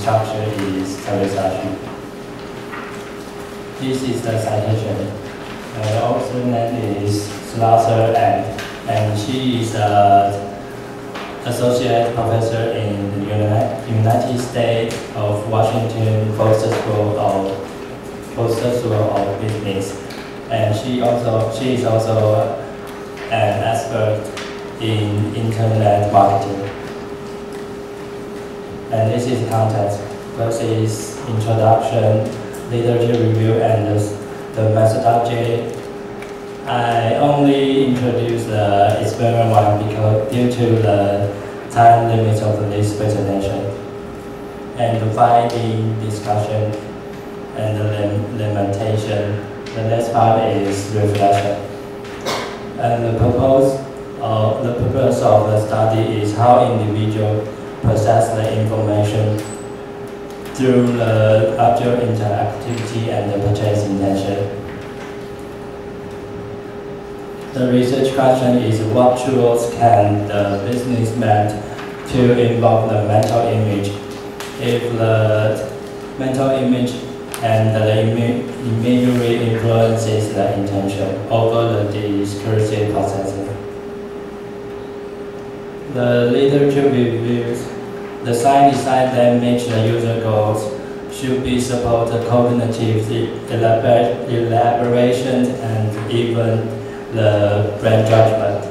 instructor is Teresa. This is the citation. The author name is Slaughter and she is an associate professor in the United States of Washington Foster School of Business, and she is also an expert in internet marketing. And this is content. First is introduction, literature review, and the methodology. I only introduced the experiment one because due to the time limit of this presentation, and the finding, discussion, and the lamentation. The next part is reflection. And the purpose of the study is how individuals process the information through the object interactivity and the purchase intention. The research question is what tools can the business make to involve the mental image if the mental image and the imagery influences the intention over the discursive processing. The literature reviews the side design that makes the user goals should be support cognitive elaboration and even the brain judgment.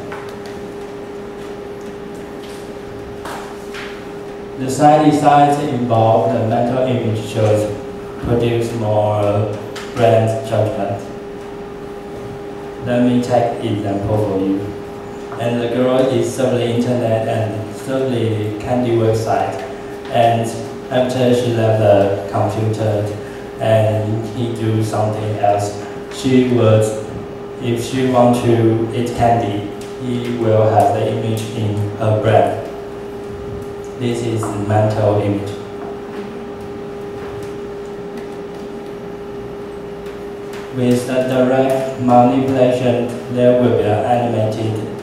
The side designs involve the mental image should produce more brain judgment. Let me take example for you. And the girl is surfing the internet and surfing the candy website. And after she left the computer and he do something else, if she want to eat candy, he will have the image in her brain. This is the mental image. With the direct manipulation, there will be animated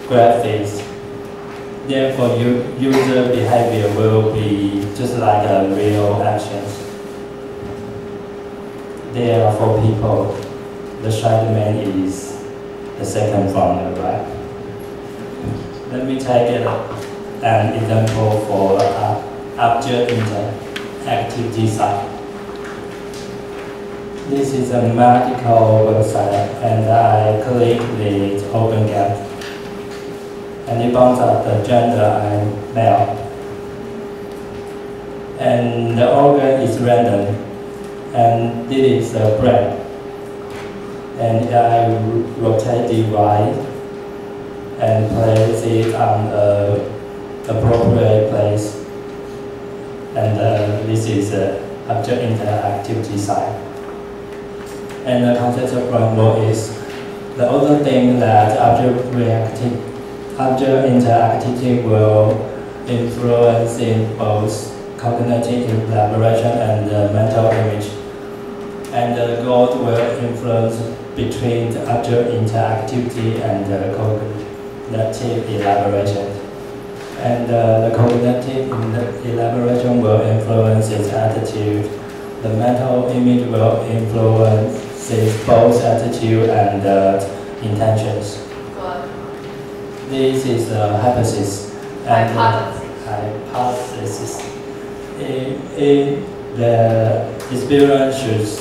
graphics. Therefore, user behavior will be just like a real actions. There are 4 people. The side man is the second from the right. Let me take an example for object interactivity site. This is a medical website, and I click the open gap, and it bounds up the gender and male. And the organ is random, and this is a brain. And I rotate the right and place it on the appropriate place. And this is the object interactivity side. And the concept of framework is the other thing that object interactivity will influence in both cognitive elaboration and the mental image. And the goal will influence between the object interactivity and the cognitive elaboration. And the cognitive elaboration will influence its attitude. The mental image will influence both attitude and intentions. This is a hypothesis. And hypothesis. The experience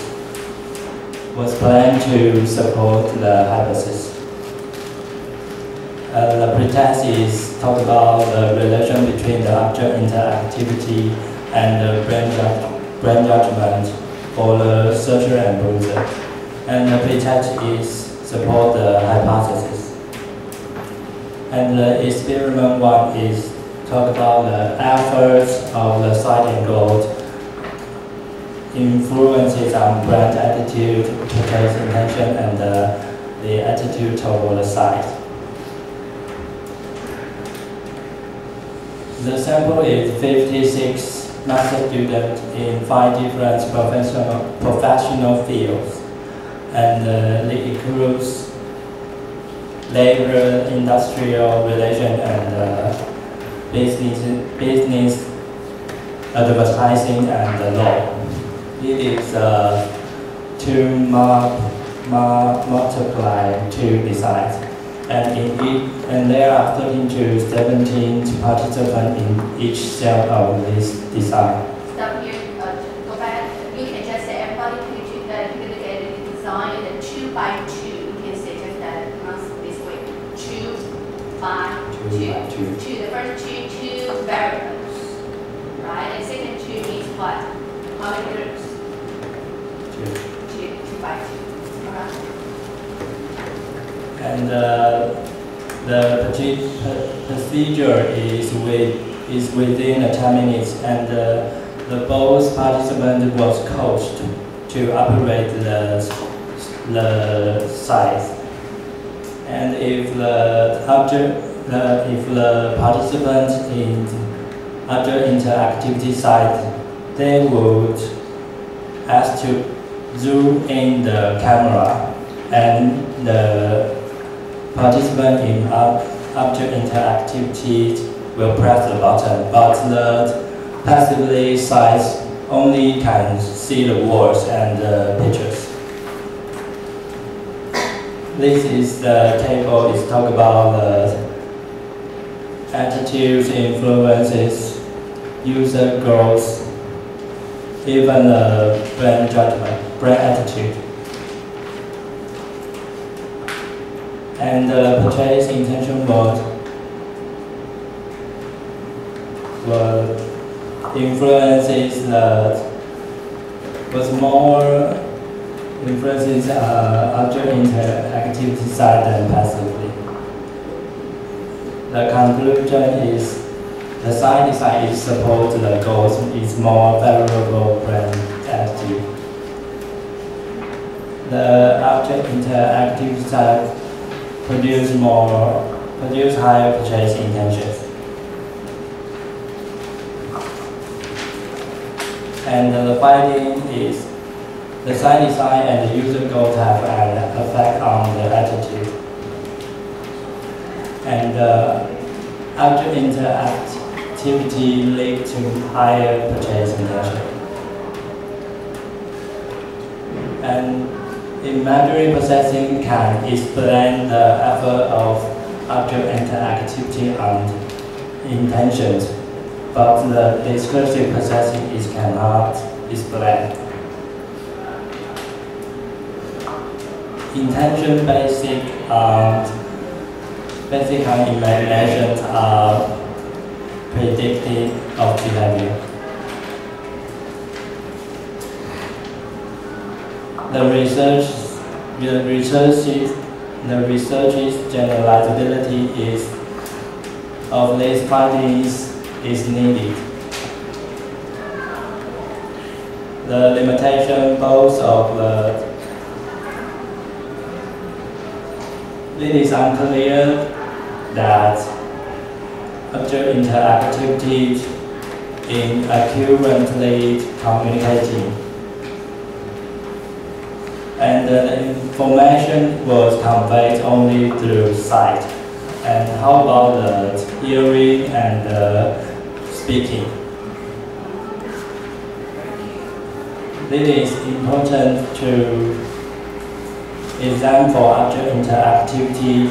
was planned to support the hypothesis. The pretext is talk about the relation between the object interactivity and the brain judgment for the searcher and browser. And the pretext is support the hypothesis. And the experiment 1 is talk about the efforts of the site and goal influences on brand attitude, purchase intention, and the attitude toward the site. The sample is 56 master students in 5 different professional fields, and it includes labor, industrial relation, and business advertising and law. It is to multiply two designs, and there are 13 to 17 participants in each cell of this design. Stop here. Go back. You can just say everybody put together the design and 2 by 2. You can say just that this way. 2 by 2. The first two variables, right? And second 2 means what? How many groups? 2 by 2. All right. And the procedure is within 10 minutes, and the both participant was coached to operate the size. And if the participant in object interactivity site, they would ask to zoom in the camera, and the participant in object interactivity will press the button, but the passively size only can see the words and the pictures. This is the table. It's talk about the attitudes, influences, user growth, even the brand judgment, brand attitude. And the purchase intention was influences object interactivity side than passively. The conclusion is the side design is supposed the goals is more favorable brand attitude. The object interactivity side produce higher purchase intentions. And the finding is the site design and the user goals have an effect on the attitude. And object interactivity lead to higher purchase intention. And imagery processing can explain the effort of object interactivity and intentions, but the discursive processing cannot explain. Intention basic and imaginations are predictive of behavior. The research's generalizability of these findings is needed. The limitation both of it is unclear that object interactivity in accurately communicating, and the information was conveyed only through sight. And how about the hearing and speaking? It is important to examine for object interactivity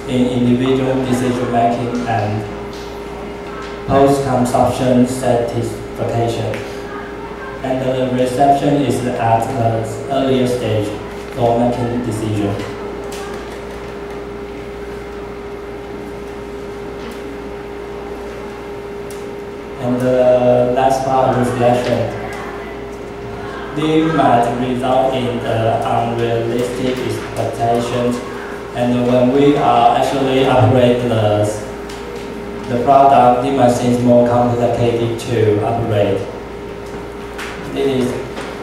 in individual decision making and post-consumption satisfaction. And the reception is at the earlier stage for making decision. And the last part, reflection. They might result in unrealistic expectations, and when we are actually operate the product, it might seem more complicated to operate. It is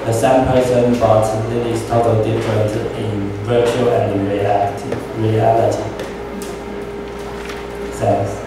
the same person, but it is totally different in virtual and reality. Thanks.